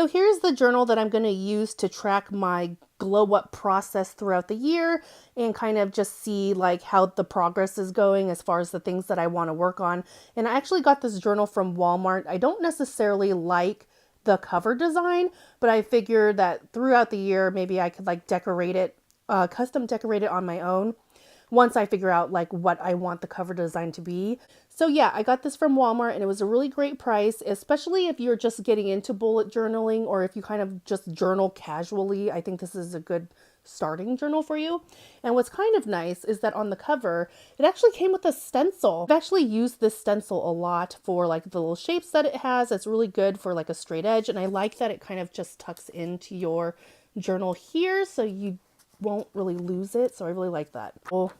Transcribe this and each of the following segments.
So here's the journal that I'm going to use to track my glow up process throughout the year and kind of just see like how the progress is going as far as the things that I want to work on. And I actually got this journal from Walmart. I don't necessarily like the cover design, but I figured that throughout the year, maybe I could like decorate it, custom decorate it on my own once I figure out like what I want the cover design to be. So yeah, I got this from Walmart and it was a really great price, especially if you're just getting into bullet journaling or if you kind of just journal casually. I think this is a good starting journal for you. And what's kind of nice is that on the cover, it actually came with a stencil. I've actually used this stencil a lot for like the little shapes that it has. It's really good for like a straight edge. And I like that it kind of just tucks into your journal here so you won't really lose it. So I really like that. Well,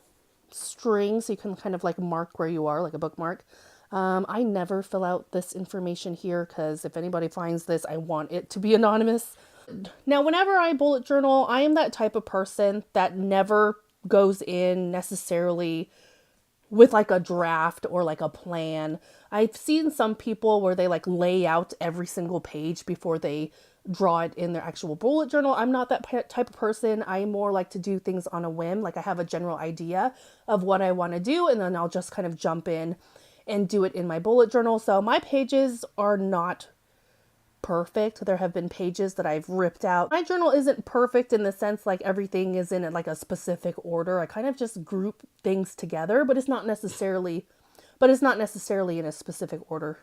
string so you can kind of like mark where you are, like a bookmark. I never fill out this information here because if anybody finds this, I want it to be anonymous. Now, whenever I bullet journal, I am that type of person that never goes in necessarily with like a draft or like a plan. I've seen some people where they like lay out every single page before they draw it in their actual bullet journal. I'm not that type of person. I more like to do things on a whim. Like I have a general idea of what I want to do and then I'll just kind of jump in and do it in my bullet journal. So my pages are not perfect. There have been pages that I've ripped out. My journal isn't perfect in the sense like everything is in like a specific order. I kind of just group things together, but it's not necessarily in a specific order.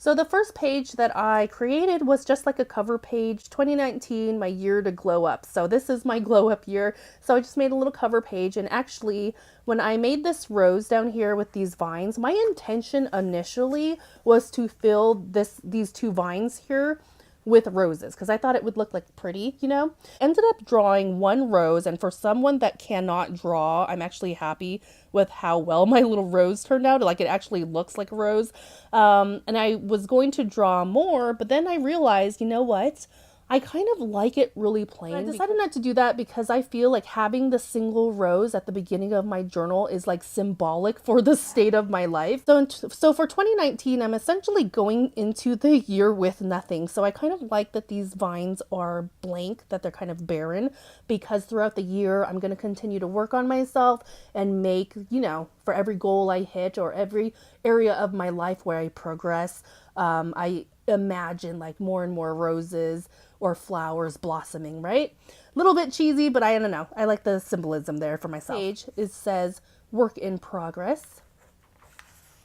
So the first page that I created was just like a cover page, 2019, my year to glow up. So this is my glow up year. So I just made a little cover page. And actually, when I made this rose down here with these vines, my intention initially was to fill these two vines here with roses because I thought it would look like pretty, you know. Ended up drawing one rose, and for someone that cannot draw, I'm actually happy with how well my little rose turned out. Like it actually looks like a rose. And I was going to draw more, but then I realized, you know what? I kind of like it really plain. I decided not to do that because I feel like having the single rose at the beginning of my journal is like symbolic for the state of my life. So for 2019, I'm essentially going into the year with nothing. So I kind of like that these vines are blank, that they're kind of barren, because throughout the year, I'm going to continue to work on myself and make, you know, for every goal I hit or every area of my life where I progress, I imagine like more and more roses or flowers blossoming, right? A little bit cheesy, but I don't know. I like the symbolism there for myself. Page, it says work in progress.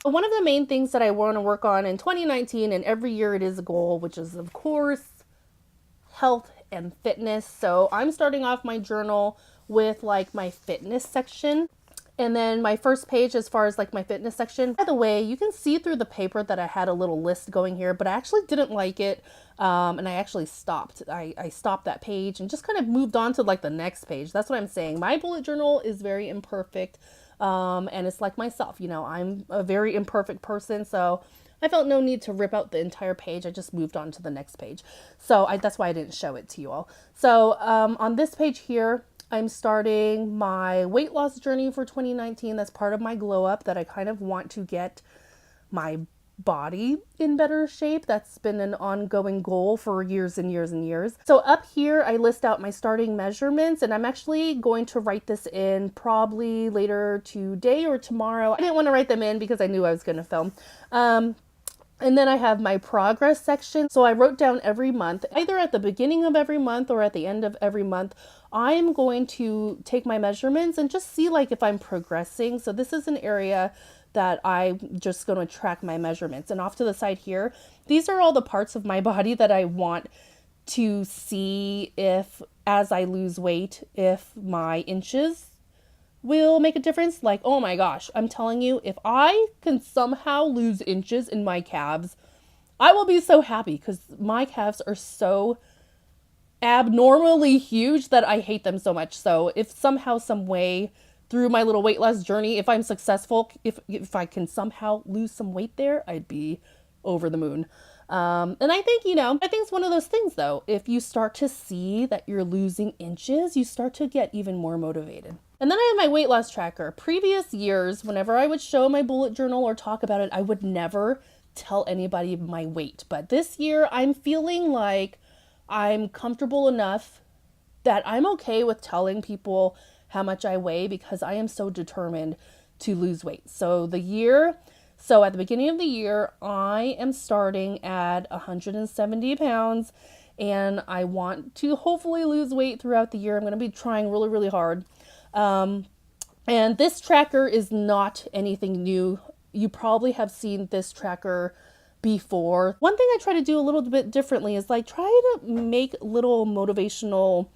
One of the main things that I want to work on in 2019, and every year it is a goal, which is of course health and fitness. So I'm starting off my journal with like my fitness section. And then my first page as far as like my fitness section. By the way, you can see through the paper that I had a little list going here, but I actually didn't like it. And I actually stopped. I stopped that page and just kind of moved on to like the next page. That's what I'm saying. My bullet journal is very imperfect. And it's like myself, you know, I'm a very imperfect person. So I felt no need to rip out the entire page. I just moved on to the next page. So that's why I didn't show it to you all. So on this page here, I'm starting my weight loss journey for 2019. That's part of my glow up, that I kind of want to get my body in better shape. That's been an ongoing goal for years and years and years. So up here, I list out my starting measurements, and I'm actually going to write this in probably later today or tomorrow. I didn't want to write them in because I knew I was going to film. And then I have my progress section. So I wrote down every month, either at the beginning of every month or at the end of every month, I am going to take my measurements and just see like if I'm progressing. So this is an area that I'm just going to track my measurements. And off to the side here, these are all the parts of my body that I want to see if, as I lose weight, if my inches will make a difference. Like, oh my gosh, I'm telling you, if I can somehow lose inches in my calves, I will be so happy because my calves are so abnormally huge that I hate them so much. So if somehow, some way through my little weight loss journey, if I'm successful, if I can somehow lose some weight there, I'd be over the moon. And I think, you know, I think it's one of those things though, if you start to see that you're losing inches, you start to get even more motivated. And then I have my weight loss tracker. Previous years, whenever I would show my bullet journal or talk about it, I would never tell anybody my weight. But this year I'm feeling like I'm comfortable enough that I'm okay with telling people how much I weigh because I am so determined to lose weight. So at the beginning of the year, I am starting at 170 pounds and I want to hopefully lose weight throughout the year. I'm going to be trying really, really hard. And this tracker is not anything new. You probably have seen this tracker before. One thing I try to do a little bit differently is like try to make little motivational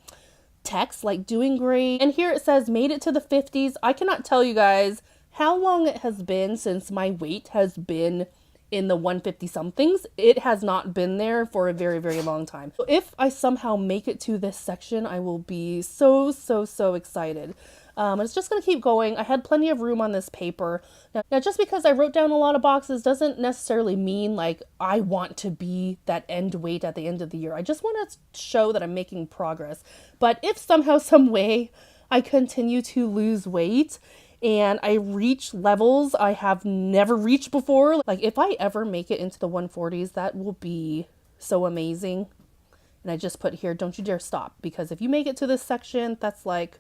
text like doing great. And here it says made it to the 50s. I cannot tell you guys how long it has been since my weight has been in the 150 somethings. It has not been there for a very, very long time. So if I somehow make it to this section, I will be so, so, so excited. It's just going to keep going. I had plenty of room on this paper. Now, just because I wrote down a lot of boxes doesn't necessarily mean like I want to be that end weight at the end of the year. I just want to show that I'm making progress. But if somehow, some way I continue to lose weight and I reach levels I have never reached before, like if I ever make it into the 140s, that will be so amazing. And I just put here, don't you dare stop, because if you make it to this section, that's like,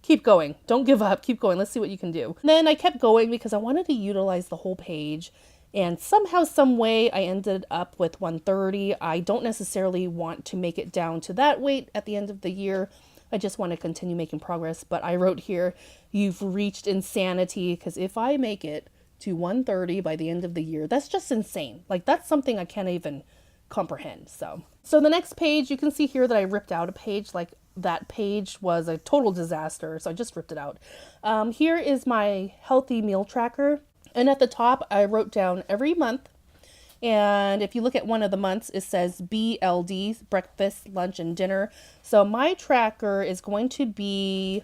keep going. Don't give up. Keep going. Let's see what you can do. And then I kept going because I wanted to utilize the whole page. And somehow, some way, I ended up with 130. I don't necessarily want to make it down to that weight at the end of the year. I just want to continue making progress. But I wrote here, you've reached insanity. Because if I make it to 130 by the end of the year, that's just insane. Like, that's something I can't even comprehend. So the next page, you can see here that I ripped out a page. Like, that page was a total disaster, so I just ripped it out. Here is my healthy meal tracker, and at the top I wrote down every month, and if you look at one of the months, it says BLD, breakfast, lunch, and dinner. So my tracker is going to be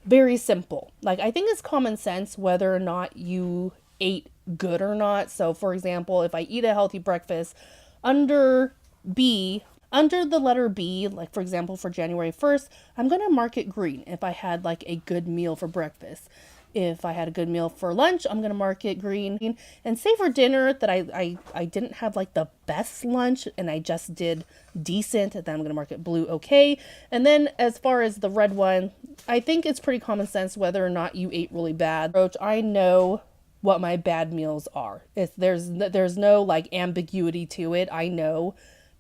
very simple. Like, I think it's common sense whether or not you ate good or not. So for example, if I eat a healthy breakfast, under the letter B, like for example, for January 1st, I'm going to mark it green if I had like a good meal for breakfast. If I had a good meal for lunch, I'm going to mark it green. And say for dinner that I didn't have like the best lunch and I just did decent, then I'm going to mark it blue, okay. And then as far as the red one, I think it's pretty common sense whether or not you ate really bad. I know what my bad meals are. There's no like ambiguity to it. I know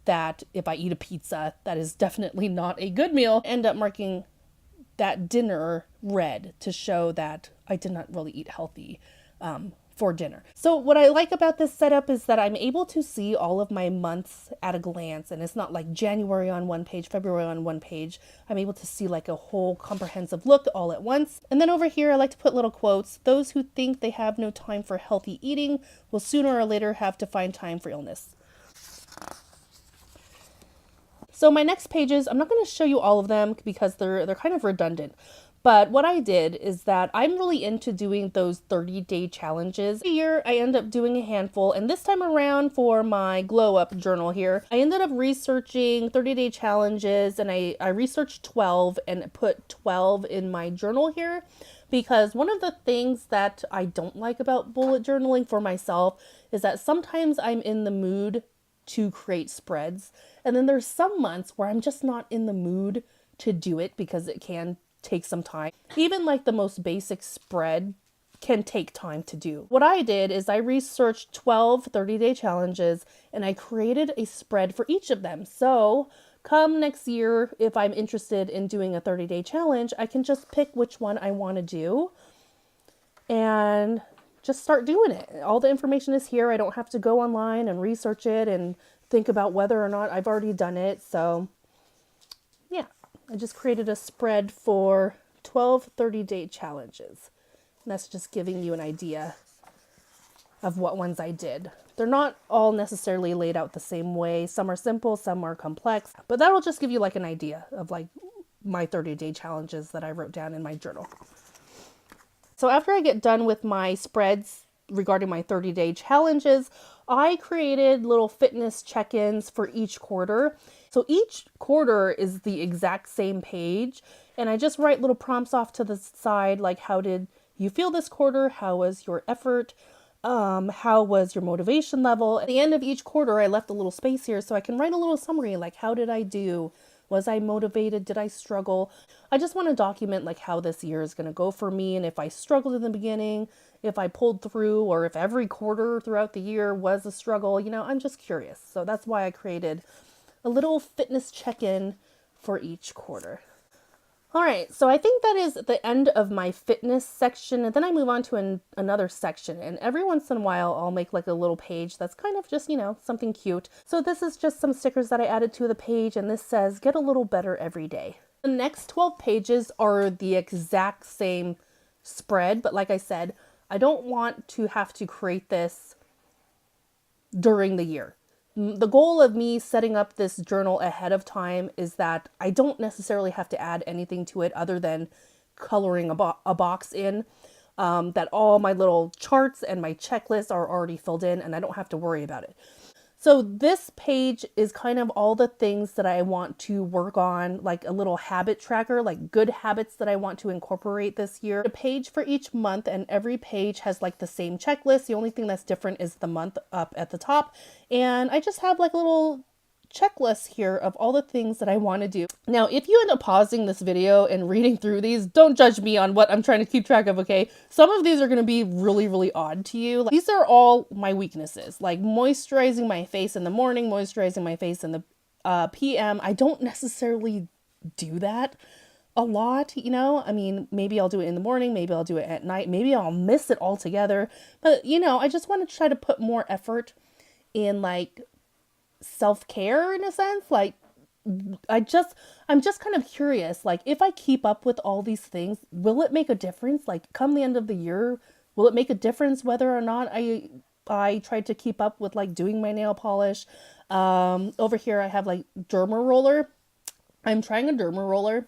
that if I eat a pizza, that is definitely not a good meal. End up marking that dinner red to show that I did not really eat healthy for dinner. So what I like about this setup is that I'm able to see all of my months at a glance, and it's not like January on one page, February on one page. I'm able to see like a whole comprehensive look all at once. And then over here, I like to put little quotes. Those who think they have no time for healthy eating will sooner or later have to find time for illness. So my next pages, I'm not going to show you all of them because they're kind of redundant. But what I did is that I'm really into doing those 30-day challenges. Every year I end up doing a handful, and this time around for my glow-up journal here, I ended up researching 30-day challenges, and I researched 12 and put 12 in my journal here, because one of the things that I don't like about bullet journaling for myself is that sometimes I'm in the mood to create spreads, and then there's some months where I'm just not in the mood to do it because it can take some time. Even like the most basic spread can take time to do. What I did is I researched 12 30-day challenges and I created a spread for each of them. So come next year, if I'm interested in doing a 30-day challenge, I can just pick which one I want to do and just start doing it. All the information is here. I don't have to go online and research it and think about whether or not I've already done it. So yeah, I just created a spread for 12 30-day challenges. And that's just giving you an idea of what ones I did. They're not all necessarily laid out the same way. Some are simple, some are complex, but that'll just give you like an idea of like my 30-day challenges that I wrote down in my journal. So after I get done with my spreads regarding my 30-day challenges, I created little fitness check-ins for each quarter. So each quarter is the exact same page, and I just write little prompts off to the side, like how did you feel this quarter? How was your effort? how was your motivation level? At the end of each quarter, I left a little space here so I can write a little summary, like how did I do? Was I motivated? Did I struggle? I just want to document like how this year is going to go for me, and if I struggled in the beginning, if I pulled through, or if every quarter throughout the year was a struggle. You know, I'm just curious. So that's why I created a little fitness check-in for each quarter. All right, so I think that is the end of my fitness section, and then I move on to another section, and every once in a while I'll make like a little page that's kind of just, you know, something cute. So this is just some stickers that I added to the page, and this says, get a little better every day. The next 12 pages are the exact same spread, but like I said, I don't want to have to create this during the year. The goal of me setting up this journal ahead of time is that I don't necessarily have to add anything to it other than coloring a box in, that all my little charts and my checklists are already filled in and I don't have to worry about it. So this page is kind of all the things that I want to work on, like a little habit tracker, like good habits that I want to incorporate this year. A page for each month, and every page has like the same checklist. The only thing that's different is the month up at the top. And I just have like a little checklist here of all the things that I want to do. Now, if you end up pausing this video and reading through these, don't judge me on what I'm trying to keep track of, okay? Some of these are going to be really, really odd to you. These are all my weaknesses, like moisturizing my face in the morning, moisturizing my face in the PM. I don't necessarily do that a lot, you know? I mean, maybe I'll do it in the morning, maybe I'll do it at night, maybe I'll miss it altogether. But, you know, I just want to try to put more effort in like self-care in a sense. Like I'm just kind of curious, like if I keep up with all these things, will it make a difference? Like come the end of the year, will it make a difference whether or not I tried to keep up with like doing my nail polish? Over here I have like derma roller. I'm trying a derma roller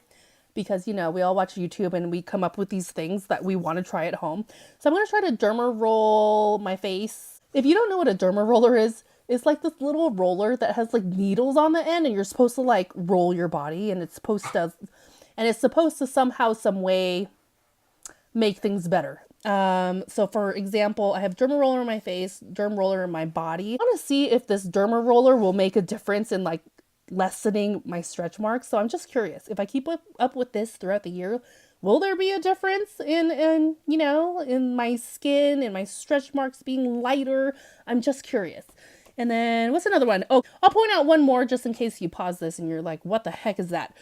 because, you know, we all watch YouTube and we come up with these things that we want to try at home. So I'm going to try to derma roll my face. If you don't know what a derma roller is, it's like this little roller that has like needles on the end, and you're supposed to like roll your body, and it's supposed to somehow, some way make things better. So for example, I have derma roller in my face, derma roller in my body. I want to see if this derma roller will make a difference in like lessening my stretch marks. So I'm just curious, if I keep up with this throughout the year, will there be a difference in, you know, in my skin and my stretch marks being lighter? I'm just curious. And then what's another one? Oh, I'll point out one more just in case you pause this and you're like, what the heck is that?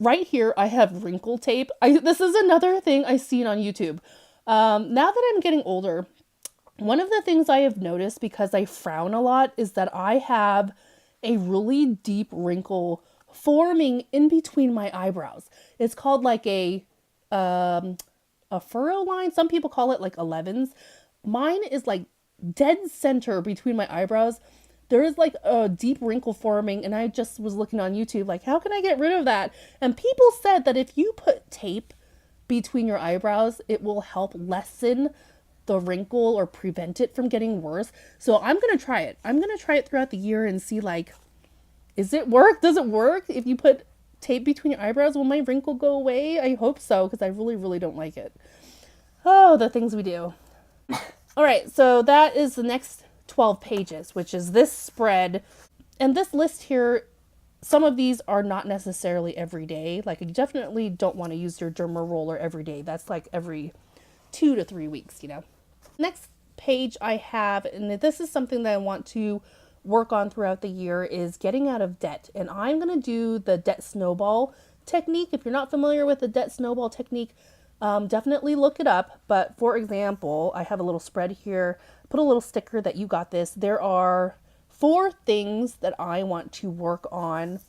Right here, I have wrinkle tape. This is another thing I've seen on YouTube. Now that I'm getting older, one of the things I have noticed, because I frown a lot, is that I have a really deep wrinkle forming in between my eyebrows. It's called like a furrow line. Some people call it like 11s. Mine is like dead center between my eyebrows. There is like a deep wrinkle forming, and I just was looking on YouTube like, how can I get rid of that? And people said that if you put tape between your eyebrows, it will help lessen the wrinkle or prevent it from getting worse. So I'm going to try it. I'm going to try it throughout the year and see like, is it work? Does it work? If you put tape between your eyebrows, will my wrinkle go away? I hope so, because I really, really don't like it. Oh, the things we do. All right, so that is the next 12 pages, which is this spread. And this list here, some of these are not necessarily every day. Like, you definitely don't want to use your derma roller every day. That's like every 2 to 3 weeks, you know. Next page I have, and this is something that I want to work on throughout the year, is getting out of debt. And I'm going to do the debt snowball technique. If you're not familiar with the debt snowball technique, definitely look it up. But for example, I have a little spread here, put a little sticker that you got this. There are 4 things that I want to work on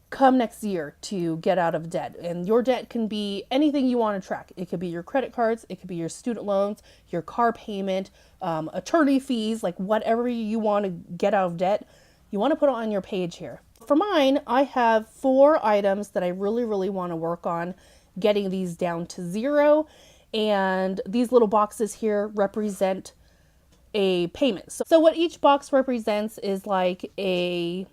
come next year to get out of debt. And your debt can be anything you want to track. It could be your credit cards, it could be your student loans, your car payment, attorney fees, like whatever you want to get out of debt, you want to put it on your page here. For mine, I have 4 items that I really, really want to work on getting these down to 0. And these little boxes here represent a payment. So what each box represents is like a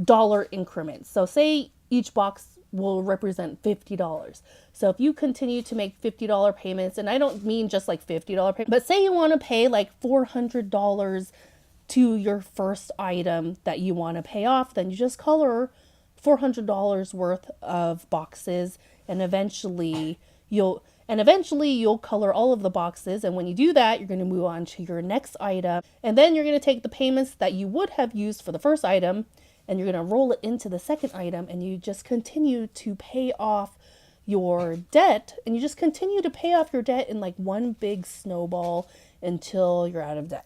dollar increment. So say each box will represent $50. So if you continue to make $50 payments, and I don't mean just like $50 payments, but say you want to pay like $400 to your first item that you want to pay off, then you just color $400 worth of boxes, and eventually you'll color all of the boxes. And when you do that, you're going to move on to your next item, and then you're going to take the payments that you would have used for the first item and you're going to roll it into the second item, and you just continue to pay off your debt, and you just continue to pay off your debt in like one big snowball until you're out of debt.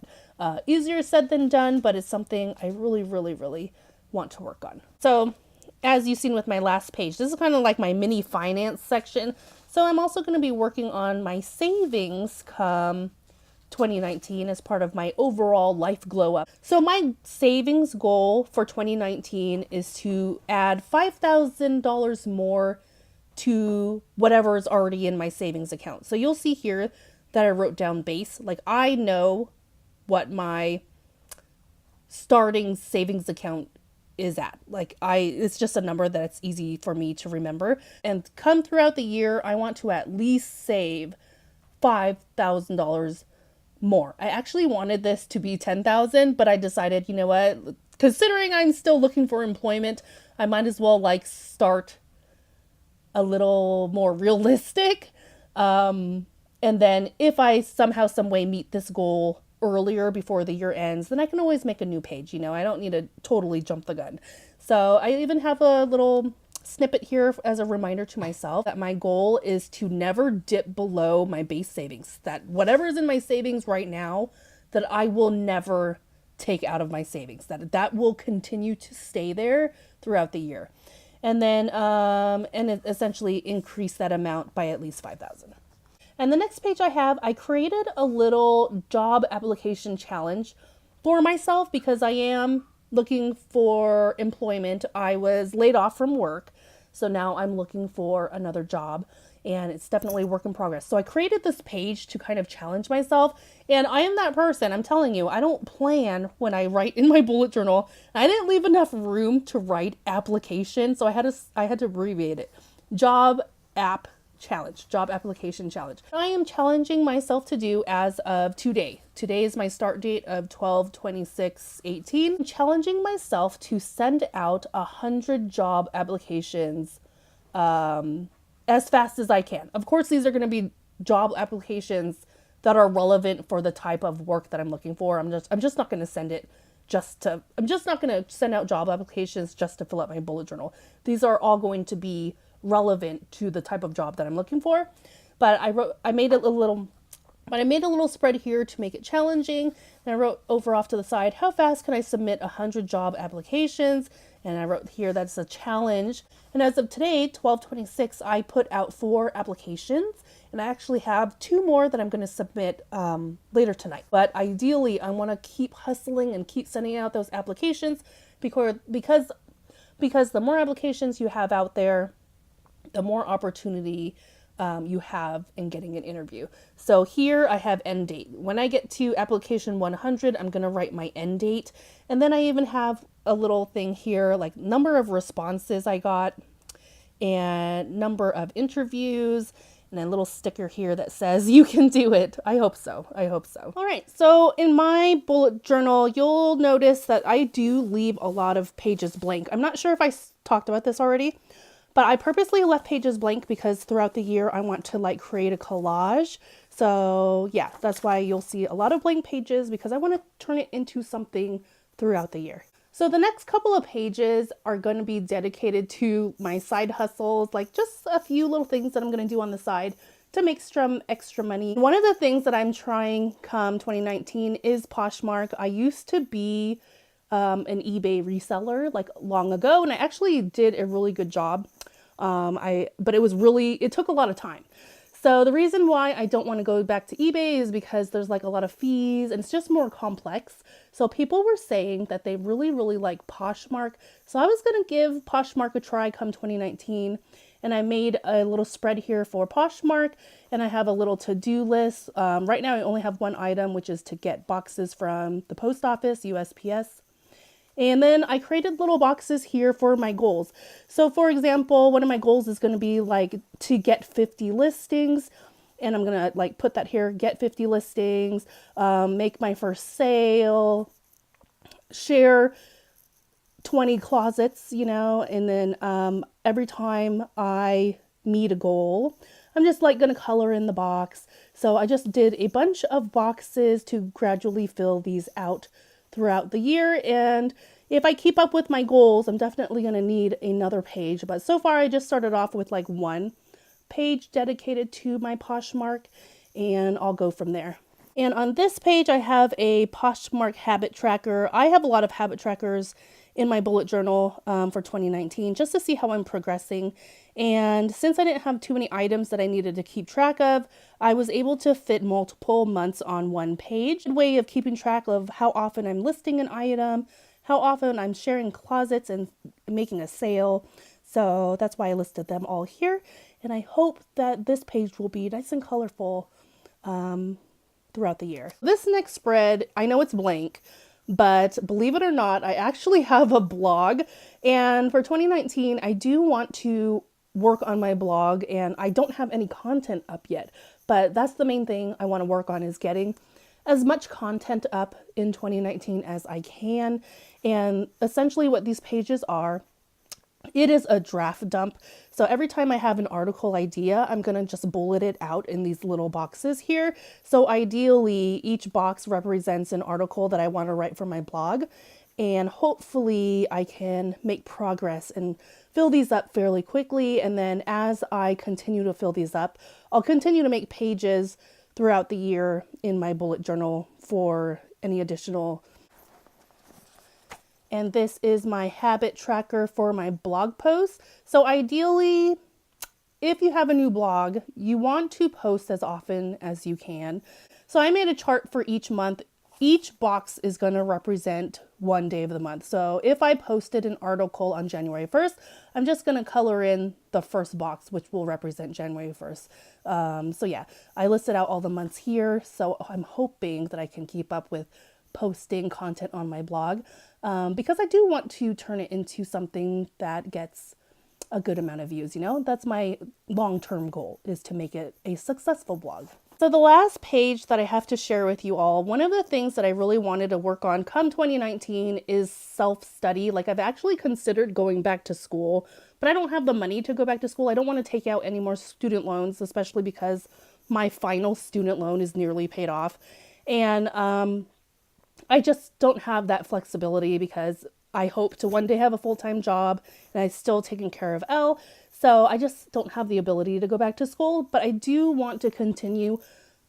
Easier said than done, but it's something I really, really, really want to work on. So as you've seen with my last page, this is kind of like my mini finance section. So I'm also going to be working on my savings come 2019 as part of my overall life glow up. So my savings goal for 2019 is to add $5,000 more to whatever is already in my savings account. So you'll see here that I wrote down base. Like, I know what my starting savings account is at. Like, it's just a number that's easy for me to remember. And come throughout the year, I want to at least save $5,000 more. I actually wanted this to be 10,000, but I decided, you know what, considering I'm still looking for employment, I might as well like start a little more realistic. And then if I somehow, some way meet this goal earlier before the year ends, then I can always make a new page. You know, I don't need to totally jump the gun. So I even have a little snippet here as a reminder to myself that my goal is to never dip below my base savings, that whatever is in my savings right now, that I will never take out of my savings, that will continue to stay there throughout the year. And then essentially increase that amount by at least 5,000. And the next page I created a little job application challenge for myself because I am looking for employment. I was laid off from work, so now I'm looking for another job, and it's definitely a work in progress. So I created this page to kind of challenge myself, and I am that person. I'm telling you, I don't plan when I write in my bullet journal. I didn't leave enough room to write application, so I had to abbreviate it. Job application challenge. I am challenging myself to do as of today. Today is my start date of 12/26/18. I'm challenging myself to send out 100 job applications as fast as I can. Of course, these are going to be job applications that are relevant for the type of work that I'm looking for. I'm just not going to send out job applications just to fill up my bullet journal. These are all going to be relevant to the type of job that I'm looking for. But I made a little spread here to make it challenging. And I wrote over off to the side, how fast can I submit 100 job applications? And I wrote here, that's a challenge. And as of today, 12/26, I put out 4 applications, and I actually have 2 more that I'm going to submit later tonight. But ideally, I want to keep hustling and keep sending out those applications because the more applications you have out there, the more opportunity you have in getting an interview. So here I have end date. When I get to application 100, I'm going to write my end date. And then I even have a little thing here, like number of responses I got and number of interviews, and a little sticker here that says you can do it. I hope so. All right. So in my bullet journal, you'll notice that I do leave a lot of pages blank. I'm not sure if I talked about this already, but I purposely left pages blank because throughout the year, I want to like create a collage. So yeah, that's why you'll see a lot of blank pages, because I want to turn it into something throughout the year. So the next couple of pages are going to be dedicated to my side hustles, like just a few little things that I'm going to do on the side to make some extra money. One of the things that I'm trying come 2019 is Poshmark. I used to be an eBay reseller like long ago, and I actually did a really good job. But it took a lot of time. So the reason why I don't want to go back to eBay is because there's like a lot of fees and it's just more complex. So people were saying that they really, really like Poshmark. So I was going to give Poshmark a try come 2019. And I made a little spread here for Poshmark, and I have a little to-do list. Right now I only have one item, which is to get boxes from the post office, USPS. And then I created little boxes here for my goals. So for example, one of my goals is going to be like to get 50 listings. And I'm going to like put that here, get 50 listings, make my first sale, share 20 closets, you know, and then every time I meet a goal, I'm just like going to color in the box. So I just did a bunch of boxes to gradually fill these out throughout the year. And if I keep up with my goals, I'm definitely going to need another page. But so far I just started off with like one page dedicated to my Poshmark, and I'll go from there. And on this page, I have a Poshmark habit tracker. I have a lot of habit trackers in my bullet journal for 2019 just to see how I'm progressing. And since I didn't have too many items that I needed to keep track of, I was able to fit multiple months on one page. A way of keeping track of how often I'm listing an item, how often I'm sharing closets and making a sale. So that's why I listed them all here. And I hope that this page will be nice and colorful throughout the year. This next spread, I know it's blank, but believe it or not, I actually have a blog. And for 2019, I do want to work on my blog, and I don't have any content up yet. But that's the main thing I want to work on, is getting as much content up in 2019 as I can. And essentially what these pages are, it is a draft dump. So every time I have an article idea, I'm going to just bullet it out in these little boxes here. So ideally, each box represents an article that I want to write for my blog. And hopefully I can make progress and fill these up fairly quickly. And then as I continue to fill these up, I'll continue to make pages throughout the year in my bullet journal for any additional. And this is my habit tracker for my blog posts. So ideally, if you have a new blog, you want to post as often as you can. So I made a chart for each month. Each box is going to represent one day of the month. So if I posted an article on January 1st, I'm just going to color in the first box, which will represent January 1st. So yeah, I listed out all the months here. So I'm hoping that I can keep up with posting content on my blog, because I do want to turn it into something that gets a good amount of views. You know, that's my long-term goal, is to make it a successful blog. So the last page that I have to share with you all, one of the things that I really wanted to work on come 2019 is self-study. Like, I've actually considered going back to school, but I don't have the money to go back to school. I don't want to take out any more student loans, especially because my final student loan is nearly paid off. And I just don't have that flexibility, because I hope to one day have a full-time job and I'm still taking care of Elle. So I just don't have the ability to go back to school, but I do want to continue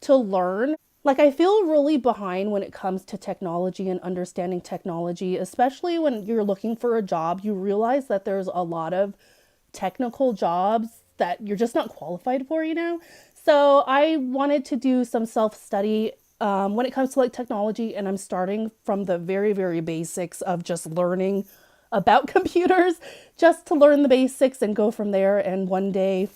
to learn. Like, I feel really behind when it comes to technology and understanding technology, especially when you're looking for a job. You realize that there's a lot of technical jobs that you're just not qualified for, you know? So I wanted to do some self-study when it comes to like technology, and I'm starting from the very, very basics of just learning about computers, just to learn the basics and go from there. And one day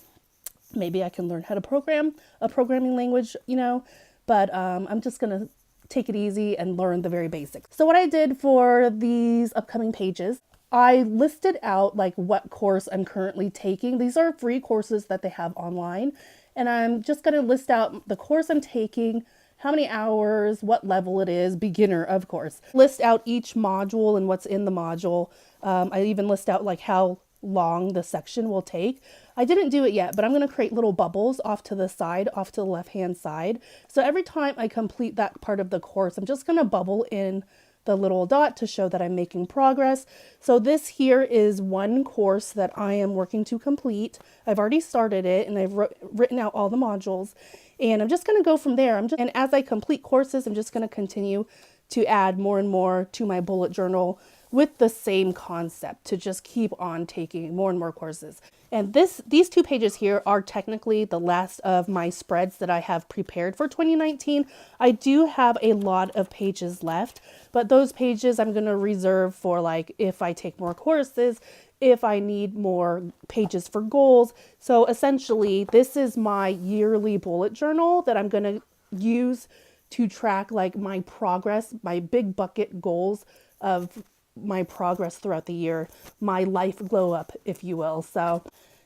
maybe I can learn how to program a programming language, you know, but I'm just gonna take it easy and learn the very basics. So what I did for these upcoming pages, I listed out like what course I'm currently taking. These are free courses that they have online, and I'm just gonna list out the course I'm taking, how many hours, what level it is, beginner, of course. List out each module and what's in the module. I even list out like how long the section will take. I didn't do it yet, but I'm going to create little bubbles off to the side, off to the left-hand side. So every time I complete that part of the course, I'm just going to bubble in the little dot to show that I'm making progress. So this here is one course that I am working to complete. I've already started it, and I've written out all the modules, and I'm just going to go from there. And as I complete courses, I'm just going to continue to add more and more to my bullet journal with the same concept, to just keep on taking more and more courses. And these two pages here are technically the last of my spreads that I have prepared for 2019. I do have a lot of pages left, but those pages I'm going to reserve for like if I take more courses, if I need more pages for goals. So essentially, this is my yearly bullet journal that I'm going to use to track like my progress, my big bucket goals of my progress throughout the year, my life glow up, if you will. So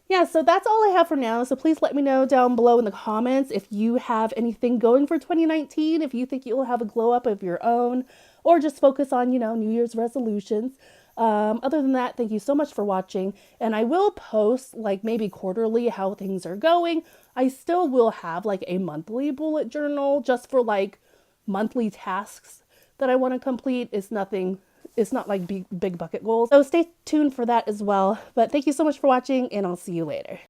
yeah, so that's all I have for now. So please let me know down below in the comments if you have anything going for 2019, if you think you'll have a glow up of your own, or just focus on, New Year's resolutions. Other than that, thank you so much for watching. And I will post like maybe quarterly how things are going. I still will have like a monthly bullet journal just for like monthly tasks that I want to complete. It's not like big bucket goals. So stay tuned for that as well. But thank you so much for watching, and I'll see you later.